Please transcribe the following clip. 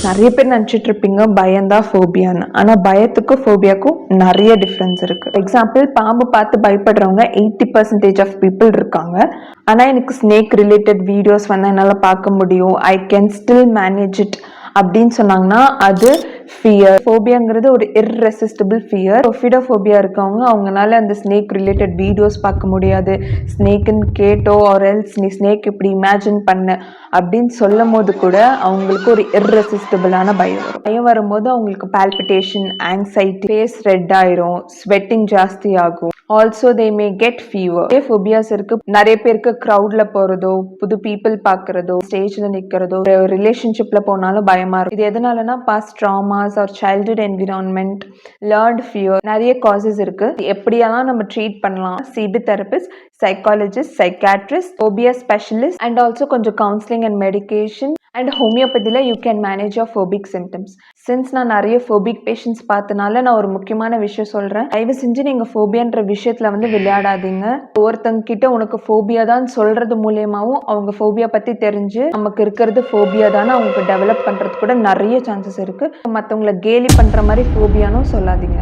நிறைய பேர் நினச்சிட்டு இருப்பீங்க பயம்தான் ஃபோபியான்னு. ஆனால் பயத்துக்கும் ஃபோபியாக்கும் நிறைய டிஃப்ரென்ஸ் இருக்கு. எக்ஸாம்பிள், பாம்பு பார்த்து பயப்படுறவங்க 80% ஆஃப் பீப்புள் இருக்காங்க. ஆனால் எனக்கு ஸ்னேக் ரிலேட்டட் வீடியோஸ் வந்து என்னால் பார்க்க முடியும், I can still manage it அப்படின்னு சொன்னாங்கன்னா அது ஃபியர். ஃபோபியாங்கிறது ஒரு இர்ரெசிஸ்டிபிள் ஃபியர். ஒஃபிடோஃபோபியா இருக்கவங்க அவங்களால அந்த ஸ்னேக் ரிலேட்டட் வீடியோஸ் பார்க்க முடியாது, ஸ்னேக்குன்னு கேட்டோ ஆர் எல்ஸ் நீ ஸ்னேக் இப்படி இமேஜின் பண்ண அப்படின்னு சொல்லும் போது கூட அவங்களுக்கு ஒரு இர்ரெசிஸ்டிபிளான பயம் வரும். பயம் வரும்போது அவங்களுக்கு பால்பிட்டேஷன், ஆங்ஸைட்டி, ஃபேஸ் ரெட் ஆயிரும், ஸ்வெட்டிங் ஜாஸ்தி ஆகும். Also they May get fever. Phobias இருக்கு. நிறைய பேருக்கு க்ரௌட்ல போறதோ, புது பீப்புள் பார்க்கறதோ, ஸ்டேஜ்ல நிக்கிறதோ, ரிலேஷன்ஷிப்ல போனாலும் பயமா இருக்கும். இது எதனாலனா past traumas or childhood environment, learned fear, நிறைய காசஸ் இருக்கு. எப்படியெல்லாம் நம்ம ட்ரீட் பண்ணலாம்? CB therapist, psychologist, psychiatrist, phobia specialist and also கொஞ்சம் கவுன்சிலிங் அண்ட் மெடிகேஷன் அண்ட் ஹோமியோபதியில் you can manage your phobic symptoms. Since நான் நிறைய ஃபோபிக் பேஷண்ட்ஸ் பார்த்தனால நான் ஒரு முக்கியமான விஷயம் சொல்கிறேன். தயவு செஞ்சு நீங்கள் ஃபோபியான்ற விஷயத்தில் வந்து விளையாடாதீங்க. ஒருத்தங்க கிட்ட உனக்கு ஃபோபியா தான் சொல்கிறது மூலியமாகவும் அவங்க ஃபோபியா பற்றி தெரிஞ்சு நமக்கு இருக்கிறது ஃபோபியா தானே அவங்க டெவலப் பண்ணுறது கூட நிறைய சான்சஸ் இருக்குது. மற்றவங்களை கேலி பண்ணுற மாதிரி ஃபோபியானும் சொல்லாதீங்க.